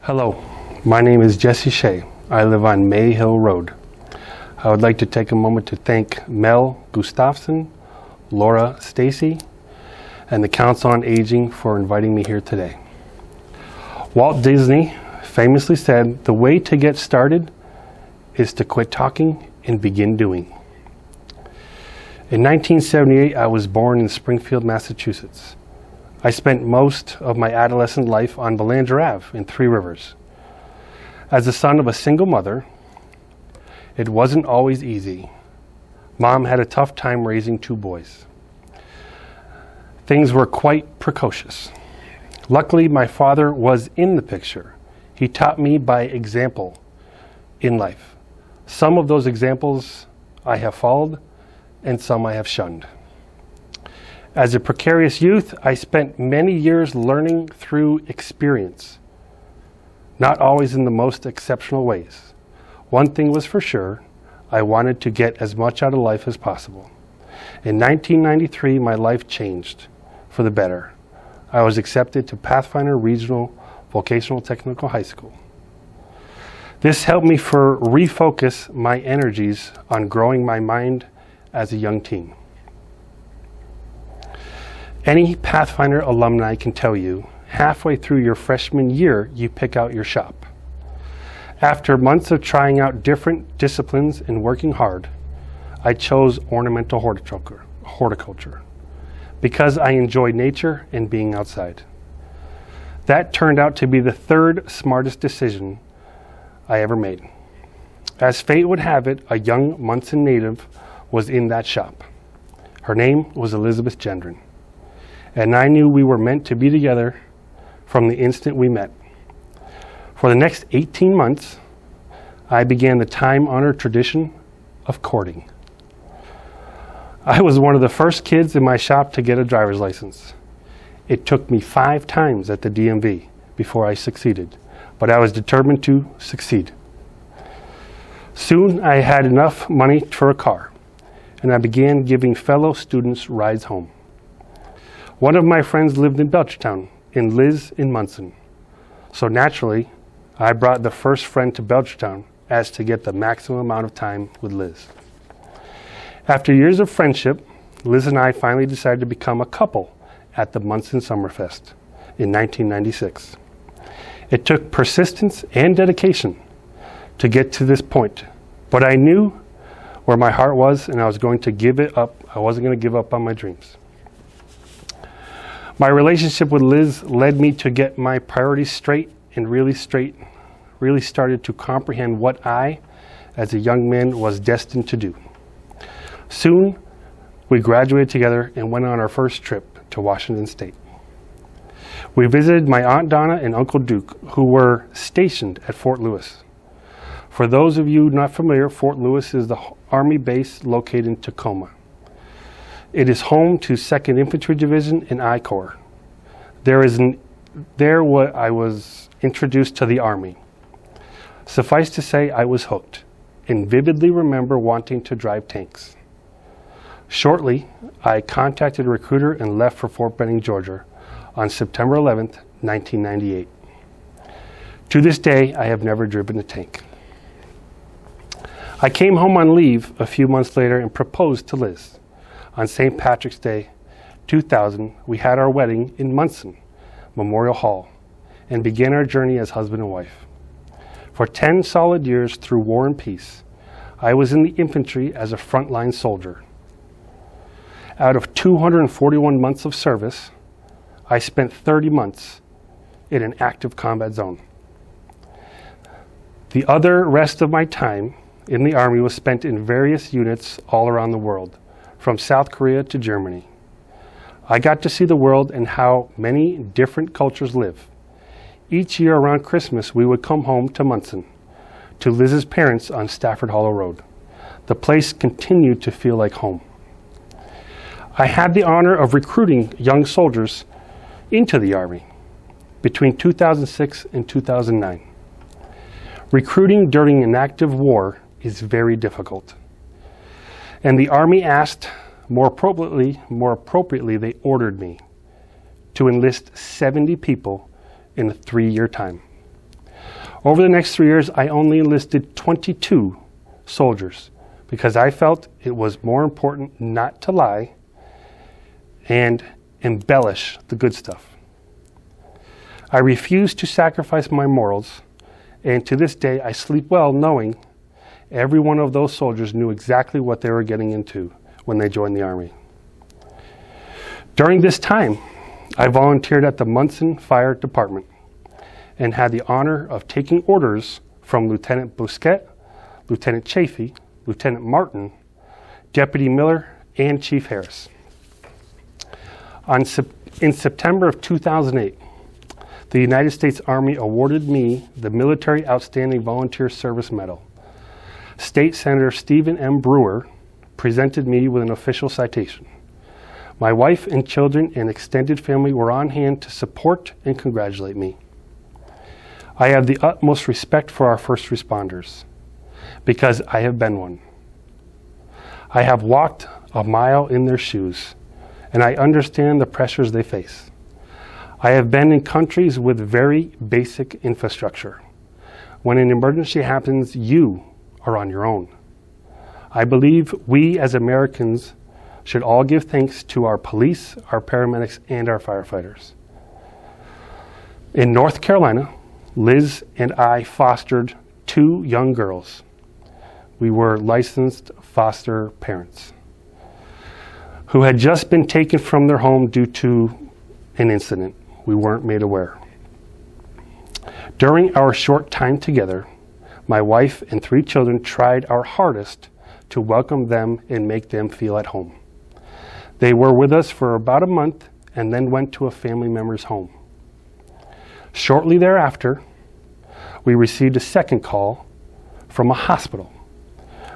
Hello, my name is Jesse Shea. I live on May Hill Road. I would like to take a moment to thank Mel Gustafson, Laura Stacy, and the Council on Aging for inviting me here today. Walt Disney famously said, "The way to get started is to quit talking and begin doing." In 1978, I was born in Springfield, Massachusetts. I spent most of my adolescent life on Belanger Ave in Three Rivers. As the son of a single mother, it wasn't always easy. Mom had a tough time raising two boys. Things were quite precocious. Luckily, my father was in the picture. He taught me by example in life. Some of those examples I have followed, and some I have shunned. As a precarious youth, I spent many years learning through experience, not always in the most exceptional ways. One thing was for sure, I wanted to get as much out of life as possible. In 1993, my life changed for the better. I was accepted to Pathfinder Regional Vocational Technical High School. This helped me refocus my energies on growing my mind as a young teen. Any Pathfinder alumni can tell you, halfway through your freshman year, you pick out your shop. After months of trying out different disciplines and working hard, I chose ornamental horticulture because I enjoy nature and being outside. That turned out to be the third smartest decision I ever made. As fate would have it, a young Monson native was in that shop. Her name was Elizabeth Gendron. And I knew we were meant to be together from the instant we met. For the next 18 months, I began the time-honored tradition of courting. I was one of the first kids in my shop to get a driver's license. It took me 5 times at the DMV before I succeeded, but I was determined to succeed. Soon I had enough money for a car, and I began giving fellow students rides home. One of my friends lived in Belchertown, and Liz in Monson. So naturally, I brought the first friend to Belchertown as to get the maximum amount of time with Liz. After years of friendship, Liz and I finally decided to become a couple at the Monson Summerfest in 1996. It took persistence and dedication to get to this point, but I knew where my heart was, and I was going to give it up. I wasn't going to give up on my dreams. My relationship with Liz led me to get my priorities straight and really started to comprehend what I, as a young man, was destined to do. Soon, we graduated together and went on our first trip to Washington State. We visited my Aunt Donna and Uncle Duke, who were stationed at Fort Lewis. For those of you not familiar, Fort Lewis is the Army base located in Tacoma. It is home to 2nd Infantry Division and I Corps. There I was introduced to the Army. Suffice to say, I was hooked and vividly remember wanting to drive tanks. Shortly, I contacted a recruiter and left for Fort Benning, Georgia on September 11th, 1998. To this day, I have never driven a tank. I came home on leave a few months later and proposed to Liz. On St. Patrick's Day, 2000, we had our wedding in Monson Memorial Hall and began our journey as husband and wife. For 10 solid years through war and peace, I was in the infantry as a frontline soldier. Out of 241 months of service, I spent 30 months in an active combat zone. The other rest of my time in the Army was spent in various units all around the world, from South Korea to Germany. I got to see the world and how many different cultures live. Each year around Christmas, we would come home to Monson, to Liz's parents on Stafford Hollow Road. The place continued to feel like home. I had the honor of recruiting young soldiers into the Army between 2006 and 2009. Recruiting during an active war is very difficult. And the Army asked, more appropriately, they ordered me to enlist 70 people in a 3-year time. Over the next 3 years, I only enlisted 22 soldiers because I felt it was more important not to lie and embellish the good stuff. I refused to sacrifice my morals, and to this day I sleep well knowing every one of those soldiers knew exactly what they were getting into when they joined the Army. During this time, I volunteered at the Monson Fire Department and had the honor of taking orders from Lieutenant Bousquet, Lieutenant Chafee, Lieutenant Martin, Deputy Miller, and Chief Harris. In September of 2008, the United States Army awarded me the Military Outstanding Volunteer Service Medal. State Senator Stephen M. Brewer presented me with an official citation. My wife and children and extended family were on hand to support and congratulate me. I have the utmost respect for our first responders because I have been one. I have walked a mile in their shoes, and I understand the pressures they face. I have been in countries with very basic infrastructure. When an emergency happens, you are on your own. I believe we as Americans should all give thanks to our police, our paramedics, and our firefighters. In North Carolina, Liz and I fostered 2 young girls. We were licensed foster parents who had just been taken from their home due to an incident. We weren't made aware. During our short time together, my wife and 3 children tried our hardest to welcome them and make them feel at home. They were with us for about a month and then went to a family member's home. Shortly thereafter, we received a second call from a hospital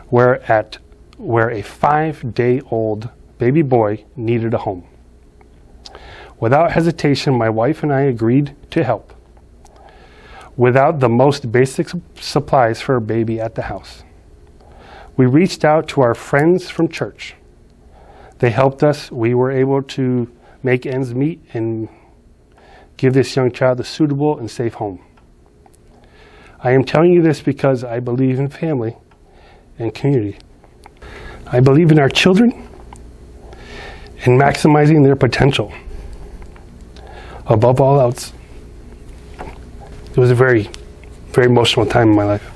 where a 5-day-old baby boy needed a home. Without hesitation, my wife and I agreed to help. Without the most basic supplies for a baby at the house, we reached out to our friends from church. They helped us. We were able to make ends meet and give this young child a suitable and safe home. I am telling you this because I believe in family and community. I believe in our children and maximizing their potential. Above all else, it was a very, very emotional time in my life.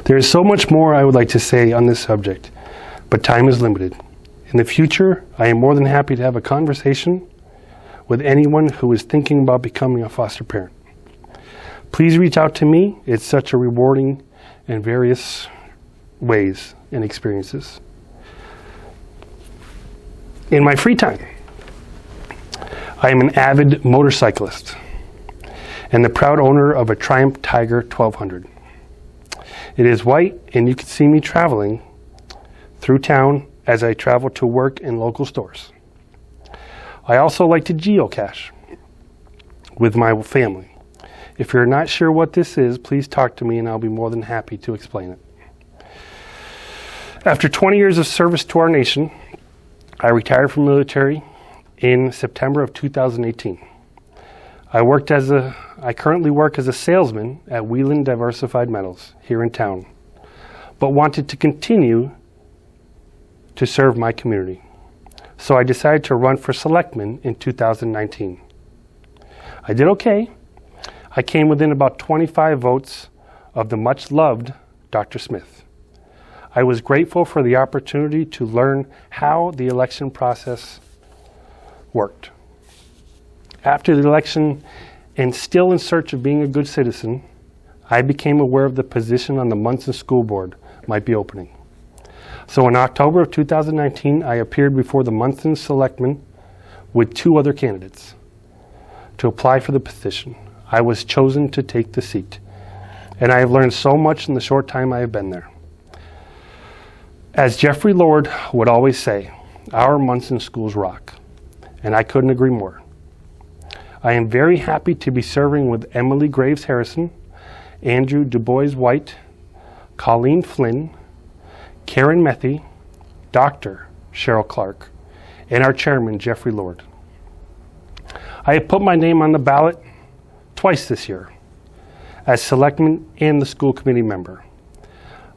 There is so much more I would like to say on this subject, but time is limited. In the future, I am more than happy to have a conversation with anyone who is thinking about becoming a foster parent. Please reach out to me. It's such a rewarding in various ways and experiences. In my free time, I am an avid motorcyclist and the proud owner of a Triumph Tiger 1200. It is white, and you can see me traveling through town as I travel to work in local stores. I also like to geocache with my family. If you're not sure what this is, please talk to me and I'll be more than happy to explain it. After 20 years of service to our nation, I retired from the military in September of 2018. I currently work as a salesman at Wheelan Diversified Metals here in town, but wanted to continue to serve my community. So I decided to run for selectman in 2019. I did okay. I came within about 25 votes of the much loved Dr. Smith. I was grateful for the opportunity to learn how the election process worked. After the election, and still in search of being a good citizen, I became aware of the position on the Monson School Board might be opening. So in October of 2019, I appeared before the Monson Selectmen with 2 other candidates to apply for the position. I was chosen to take the seat, and I have learned so much in the short time I have been there. As Jeffrey Lord would always say, our Monson schools rock, and I couldn't agree more. I am very happy to be serving with Emily Graves Harrison, Andrew DuBois White, Colleen Flynn, Karen Methy, Dr. Cheryl Clark, and our chairman, Jeffrey Lord. I have put my name on the ballot twice this year. as selectman and the school committee member.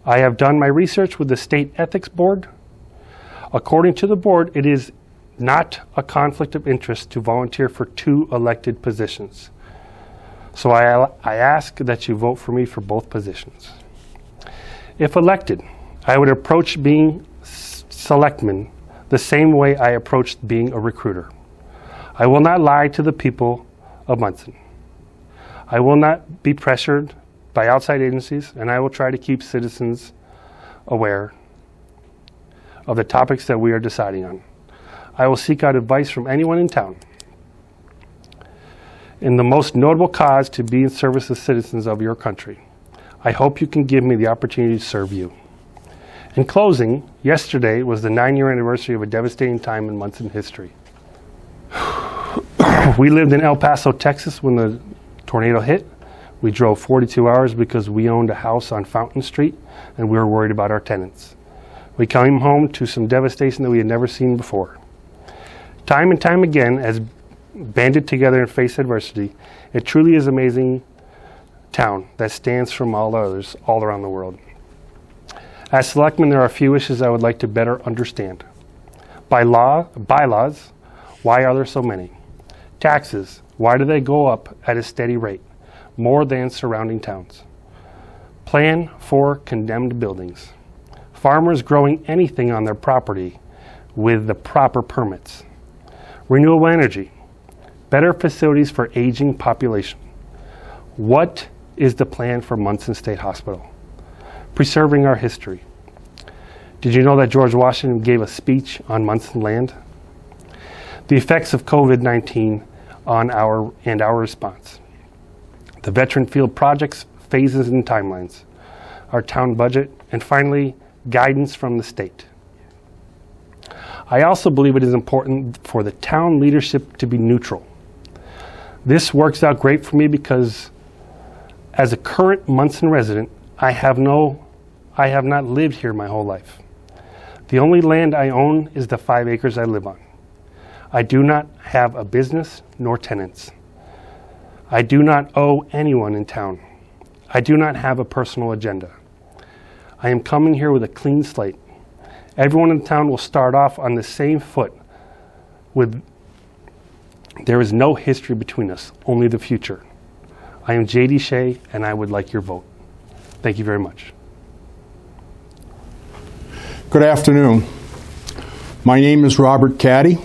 I have done my research with the state ethics board. According to the board, it is not a conflict of interest to volunteer for 2 elected positions. So I ask that you vote for me for both positions. If elected, I would approach being selectman the same way I approached being a recruiter. I will not lie to the people of Monson. I will not be pressured by outside agencies, and I will try to keep citizens aware of the topics that we are deciding on. I will seek out advice from anyone in town in the most notable cause to be in service of citizens of your country. I hope you can give me the opportunity to serve you. In closing, yesterday was the 9-year anniversary of a devastating time in Monson history. We lived in El Paso, Texas when the tornado hit. We drove 42 hours because we owned a house on Fountain Street and we were worried about our tenants. We came home to some devastation that we had never seen before. Time and time again, as banded together and face adversity, it truly is an amazing town that stands from all others all around the world. As selectman, there are a few issues I would like to better understand. Bylaws, why are there so many? Taxes, why do they go up at a steady rate, more than surrounding towns? Plan for condemned buildings. Farmers growing anything on their property with the proper permits. Renewable energy, better facilities for aging population. What is the plan for Monson State Hospital? Preserving our history. Did you know that George Washington gave a speech on Monson land? The effects of COVID-19 on our response. The veteran field projects, phases and timelines. Our town budget, and finally, guidance from the state. I also believe it is important for the town leadership to be neutral. This works out great for me because as a current Monson resident, I have not lived here my whole life. The only land I own is the 5 acres I live on. I do not have a business nor tenants. I do not owe anyone in town. I do not have a personal agenda. I am coming here with a clean slate. Everyone in town will start off on the same foot there is no history between us, only the future. I am J.D. Shea, and I would like your vote. Thank you very much. Good afternoon. My name is Robert Caddy.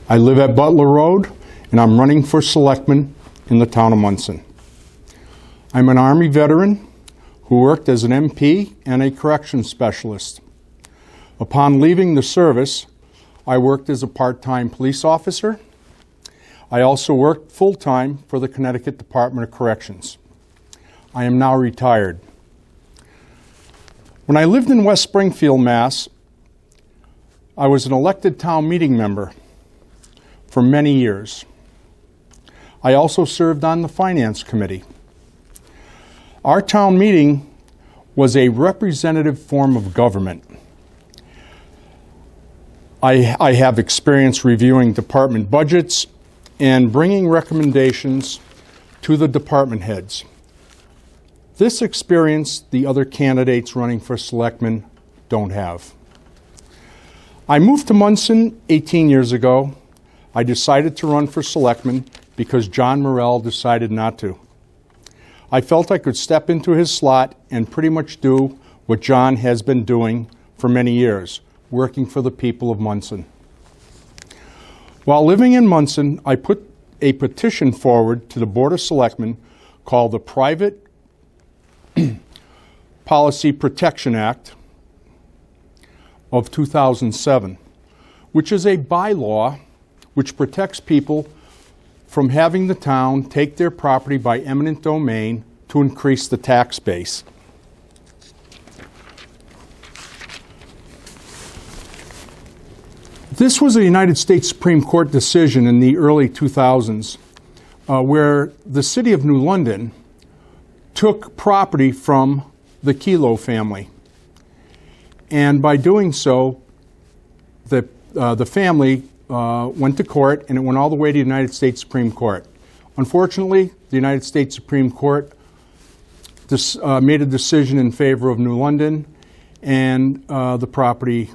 I live at Butler Road, and I'm running for selectman in the town of Monson. I'm an Army veteran who worked as an MP and a corrections specialist. Upon leaving the service, I worked as a part-time police officer. I also worked full-time for the Connecticut Department of Corrections. I am now retired. When I lived in West Springfield, Mass., I was an elected town meeting member for many years. I also served on the Finance Committee. Our town meeting was a representative form of government. I have experience reviewing department budgets and bringing recommendations to the department heads. This experience the other candidates running for selectmen don't have. I moved to Monson 18 years ago. I decided to run for selectman because John Morrell decided not to. I felt I could step into his slot and pretty much do what John has been doing for many years, working for the people of Monson. While living in Monson, I put a petition forward to the Board of Selectmen called the Private Policy Protection Act of 2007, which is a bylaw which protects people from having the town take their property by eminent domain to increase the tax base. This was a United States Supreme Court decision in the early 2000s where the city of New London took property from the Kelo family. And by doing so, the family went to court, and it went all the way to the United States Supreme Court. Unfortunately, the United States Supreme Court made a decision in favor of New London, and the property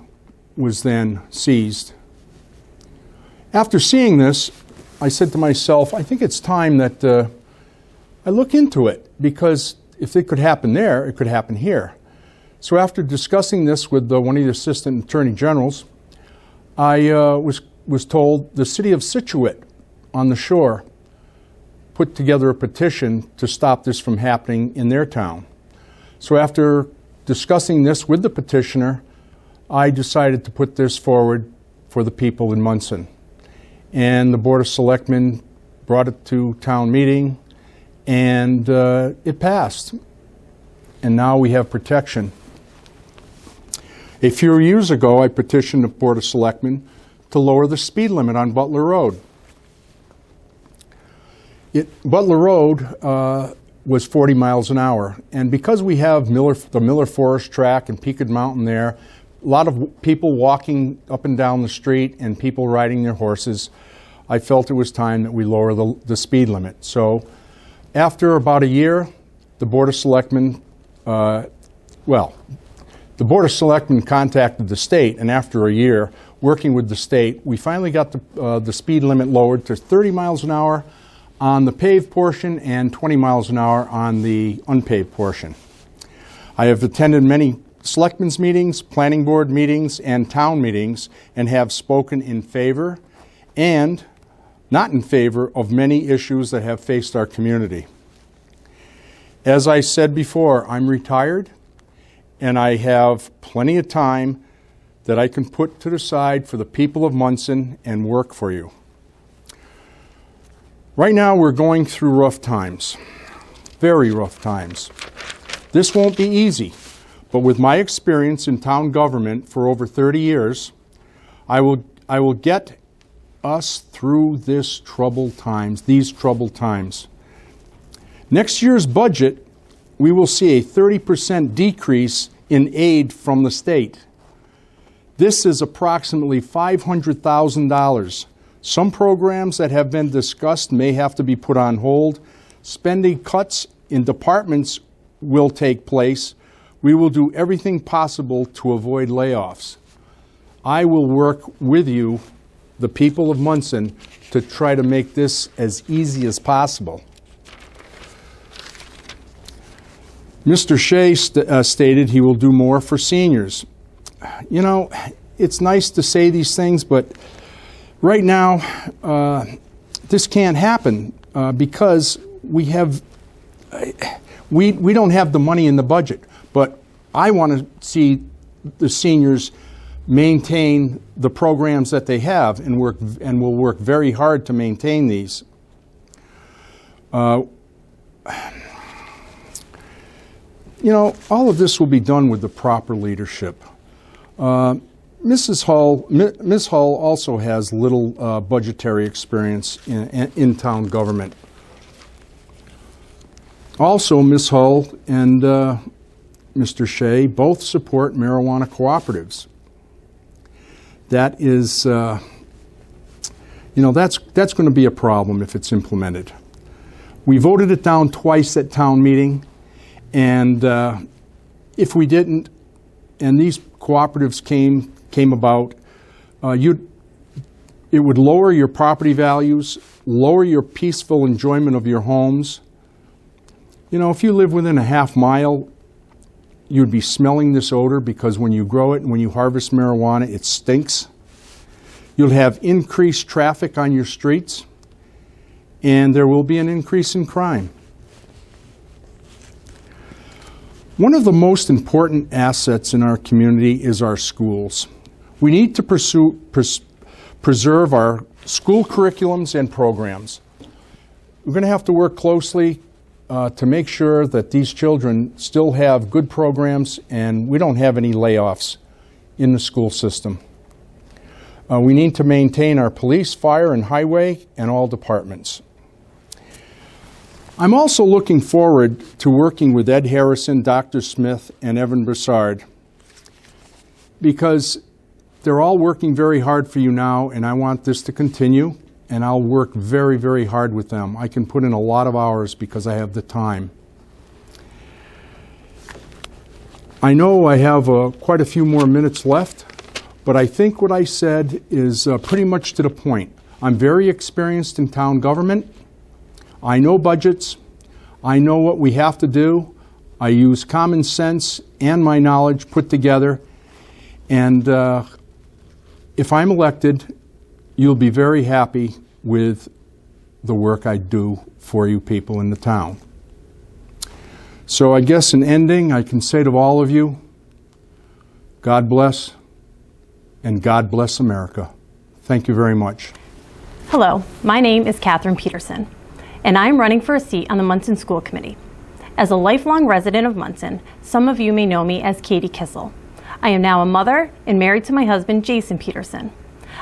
was then seized. After seeing this, I said to myself, I think it's time that I look into it, because if it could happen there, it could happen here. So after discussing this with one of the assistant attorney generals, I was told the city of Scituate on the shore put together a petition to stop this from happening in their town. So after discussing this with the petitioner, I decided to put this forward for the people in Monson. And the Board of Selectmen brought it to town meeting, and it passed. And now we have protection. A few years ago, I petitioned the Board of Selectmen to lower the speed limit on Butler Road. Butler Road was 40 miles an hour, and because we have the Miller Forest Track and Peaked Mountain there, a lot of people walking up and down the street and people riding their horses, I felt it was time that we lower the speed limit. So after about a year, the Board of Selectmen, the Board of Selectmen contacted the state, and after a year working with the state, we finally got the speed limit lowered to 30 miles an hour on the paved portion and 20 miles an hour on the unpaved portion. I have attended many selectmen's meetings, planning board meetings, and town meetings, and have spoken in favor and not in favor of many issues that have faced our community. As I said before, I'm retired, and I have plenty of time that I can put to the side for the people of Monson and work for you. Right now we're going through rough times, very rough times. This won't be easy, but with my experience in town government for over 30 years, I will get us through these troubled times. Next year's budget, we will see a 30% decrease in aid from the state. This is approximately $500,000. Some programs that have been discussed may have to be put on hold. Spending cuts in departments will take place. We will do everything possible to avoid layoffs. I will work with you, the people of Monson, to try to make this as easy as possible. Mr. Shea stated he will do more for seniors. You know, it's nice to say these things, but right now, this can't happen because we don't have the money in the budget. But I want to see the seniors maintain the programs that they have, and will work very hard to maintain these. You know, all of this will be done with the proper leadership. Ms. Hull also has little budgetary experience in town government. Also, Ms. Hull and Mr. Shea both support marijuana cooperatives. That is, you know, that's going to be a problem if it's implemented. We voted it down twice at town meeting, and if we didn't, and these cooperatives came about, it would lower your property values, lower your peaceful enjoyment of your homes. You know, if you live within a half mile, you'd be smelling this odor, because when you grow it and when you harvest marijuana, it stinks. You'll have increased traffic on your streets, and there will be an increase in crime. One of the most important assets in our community is our schools. We need to preserve our school curriculums and programs. We're going to have to work closely to make sure that these children still have good programs and we don't have any layoffs in the school system. We need to maintain our police, fire, and highway, and all departments. I'm also looking forward to working with Ed Harrison, Dr. Smith, and Evan Broussard, because they're all working very hard for you now, and I want this to continue, and I'll work very, very hard with them. I can put in a lot of hours because I have the time. I know I have quite a few more minutes left, but I think what I said is pretty much to the point. I'm very experienced in town government. I know budgets. I know what we have to do. I use common sense and my knowledge put together. And if I'm elected, you'll be very happy with the work I do for you people in the town. So I guess in ending, I can say to all of you, God bless, and God bless America. Thank you very much. Hello, my name is Catherine Peterson, and I'm running for a seat on the Monson School Committee. As a lifelong resident of Monson, some of you may know me as Katie Kissel. I am now a mother and married to my husband, Jason Peterson.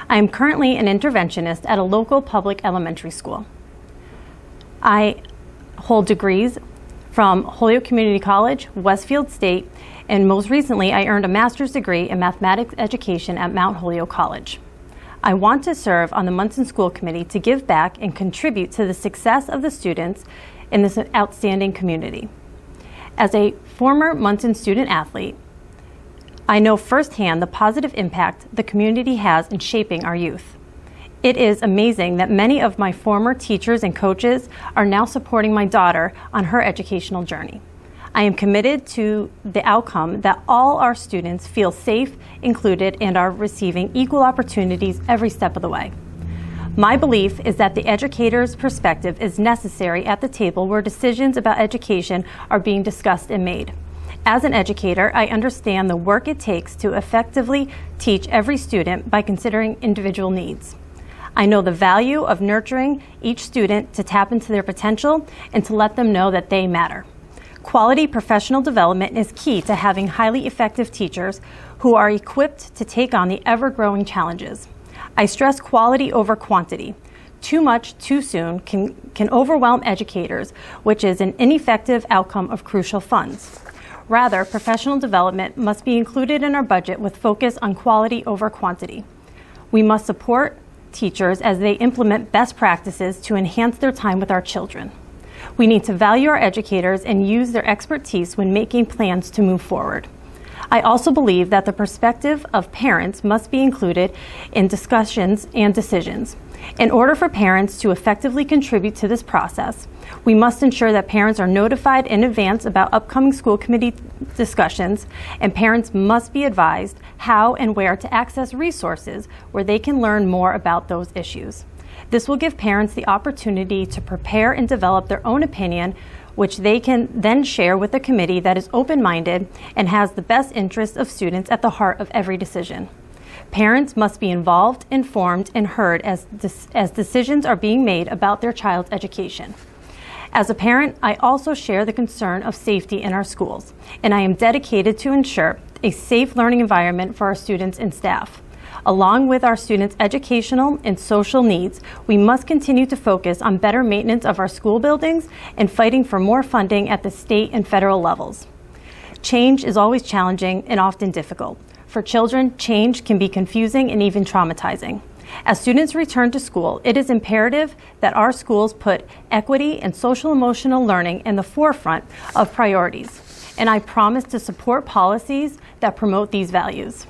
I am currently an interventionist at a local public elementary school. I hold degrees from Holyoke Community College, Westfield State, and most recently I earned a master's degree in mathematics education at Mount Holyoke College. I want to serve on the Monson School Committee to give back and contribute to the success of the students in this outstanding community. As a former Monson student athlete, I know firsthand the positive impact the community has in shaping our youth. It is amazing that many of my former teachers and coaches are now supporting my daughter on her educational journey. I am committed to the outcome that all our students feel safe, included, and are receiving equal opportunities every step of the way. My belief is that the educator's perspective is necessary at the table where decisions about education are being discussed and made. As an educator, I understand the work it takes to effectively teach every student by considering individual needs. I know the value of nurturing each student to tap into their potential and to let them know that they matter. Quality professional development is key to having highly effective teachers who are equipped to take on the ever-growing challenges. I stress quality over quantity. Too much too soon can overwhelm educators, which is an ineffective outcome of crucial funds. Rather, professional development must be included in our budget with focus on quality over quantity. We must support teachers as they implement best practices to enhance their time with our children. We need to value our educators and use their expertise when making plans to move forward. I also believe that the perspective of parents must be included in discussions and decisions. In order for parents to effectively contribute to this process, we must ensure that parents are notified in advance about upcoming school committee discussions, and parents must be advised how and where to access resources where they can learn more about those issues. This will give parents the opportunity to prepare and develop their own opinion, which they can then share with a committee that is open-minded and has the best interests of students at the heart of every decision. Parents must be involved, informed, and heard as decisions are being made about their child's education. As a parent, I also share the concern of safety in our schools, and I am dedicated to ensure a safe learning environment for our students and staff. Along with our students' educational and social needs, we must continue to focus on better maintenance of our school buildings and fighting for more funding at the state and federal levels. Change is always challenging and often difficult. For children, change can be confusing and even traumatizing. As students return to school, it is imperative that our schools put equity and social-emotional learning in the forefront of priorities, and I promise to support policies that promote these values.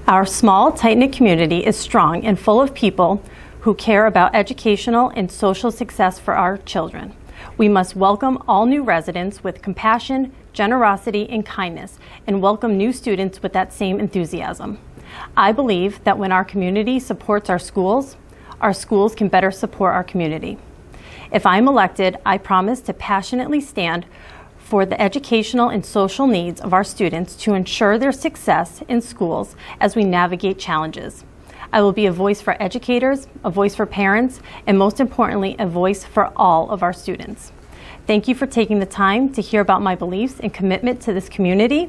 Our small, tight-knit community is strong and full of people who care about educational and social success for our children. We must welcome all new residents with compassion, generosity, and kindness, and welcome new students with that same enthusiasm. I believe that when our community supports our schools can better support our community. If I'm elected, I promise to passionately stand for the educational and social needs of our students to ensure their success in schools as we navigate challenges. I will be a voice for educators, a voice for parents, and most importantly, a voice for all of our students. Thank you for taking the time to hear about my beliefs and commitment to this community.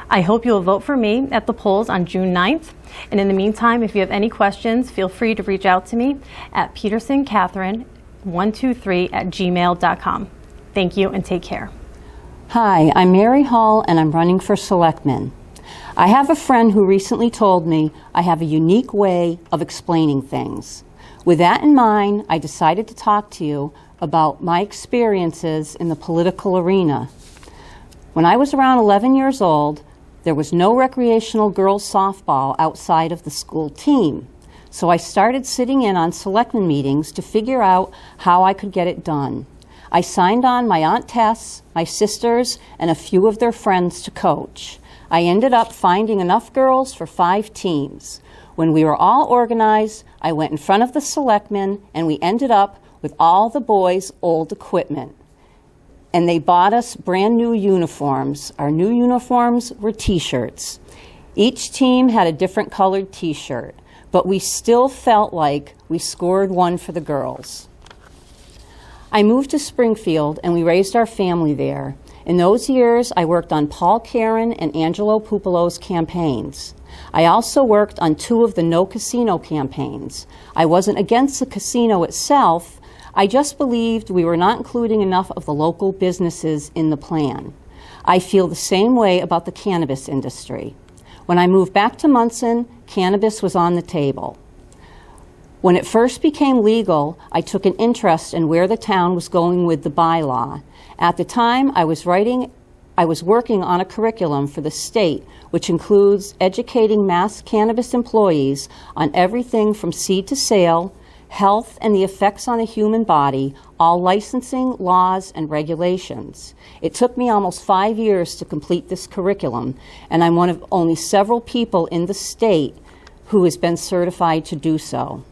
I hope you will vote for me at the polls on June 9th. And in the meantime, if you have any questions, feel free to reach out to me at petersoncatherine123@gmail.com. Thank you and take care. Hi, I'm Mary Hall and I'm running for selectman. I have a friend who recently told me I have a unique way of explaining things. With that in mind, I decided to talk to you about my experiences in the political arena. When I was around 11 years old, there was no recreational girls softball outside of the school team. So I started sitting in on selectmen meetings to figure out how I could get it done. I signed on my Aunt Tess, my sisters, and a few of their friends to coach. I ended up finding enough girls for 5 teams. When we were all organized, I went in front of the selectmen, and we ended up with all the boys' old equipment. And they bought us brand new uniforms. Our new uniforms were t-shirts. Each team had a different colored t-shirt, but we still felt like we scored one for the girls. I moved to Springfield, and we raised our family there. In those years, I worked on Paul Caron and Angelo Pupolo's campaigns. I also worked on 2 of the No Casino campaigns. I wasn't against the casino itself, I just believed we were not including enough of the local businesses in the plan. I feel the same way about the cannabis industry. When I moved back to Monson, cannabis was on the table. When it first became legal, I took an interest in where the town was going with the bylaw. At the time, I was working on a curriculum for the state, which includes educating mass cannabis employees on everything from seed to sale, health and the effects on the human body, all licensing, laws, and regulations. It took me almost 5 years to complete this curriculum, and I'm one of only several people in the state who has been certified to do so.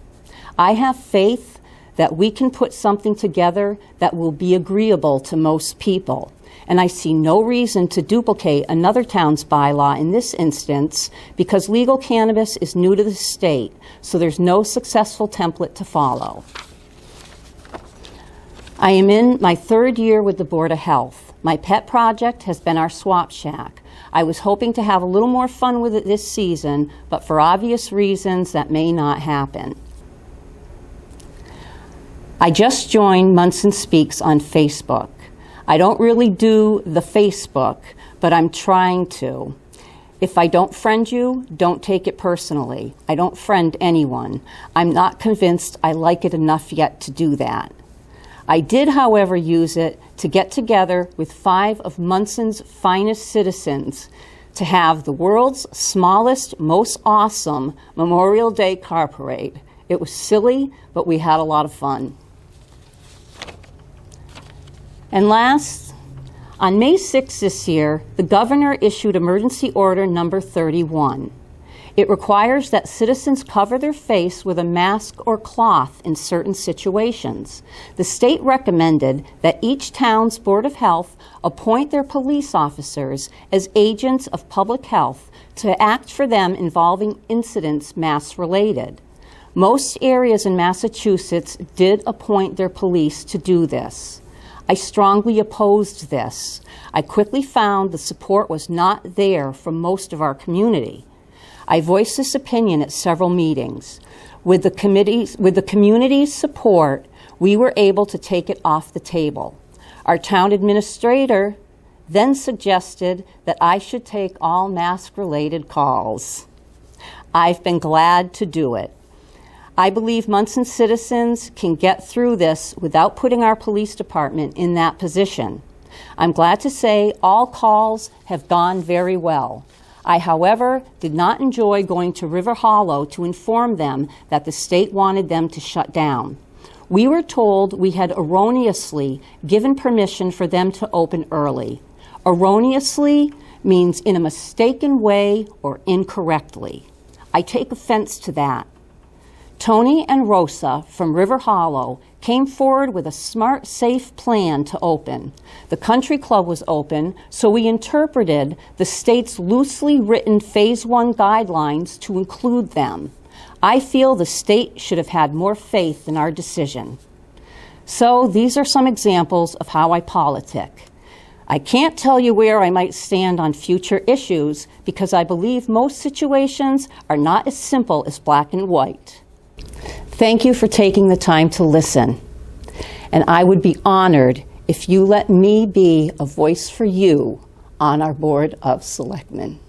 I have faith that we can put something together that will be agreeable to most people. And I see no reason to duplicate another town's bylaw in this instance because legal cannabis is new to the state, so there's no successful template to follow. I am in my 3rd year with the Board of Health. My pet project has been our swap shack. I was hoping to have a little more fun with it this season, but for obvious reasons that may not happen. I just joined Monson Speaks on Facebook. I don't really do the Facebook, but I'm trying to. If I don't friend you, don't take it personally. I don't friend anyone. I'm not convinced I like it enough yet to do that. I did, however, use it to get together with 5 of Monson's finest citizens to have the world's smallest, most awesome Memorial Day car parade. It was silly, but we had a lot of fun. And last, on May 6 this year, the governor issued Emergency Order Number 31. It requires that citizens cover their face with a mask or cloth in certain situations. The state recommended that each town's Board of Health appoint their police officers as agents of public health to act for them involving incidents mask-related. Most areas in Massachusetts did appoint their police to do this. I strongly opposed this. I quickly found the support was not there from most of our community. I voiced this opinion at several meetings. With the community's support, we were able to take it off the table. Our town administrator then suggested that I should take all mask-related calls. I've been glad to do it. I believe Monson citizens can get through this without putting our police department in that position. I'm glad to say all calls have gone very well. I, however, did not enjoy going to River Hollow to inform them that the state wanted them to shut down. We were told we had erroneously given permission for them to open early. Erroneously means in a mistaken way or incorrectly. I take offense to that. Tony and Rosa from River Hollow came forward with a smart, safe plan to open. The country club was open, so we interpreted the state's loosely written Phase 1 guidelines to include them. I feel the state should have had more faith in our decision. So these are some examples of how I politic. I can't tell you where I might stand on future issues because I believe most situations are not as simple as black and white. Thank you for taking the time to listen. And I would be honored if you let me be a voice for you on our Board of Selectmen.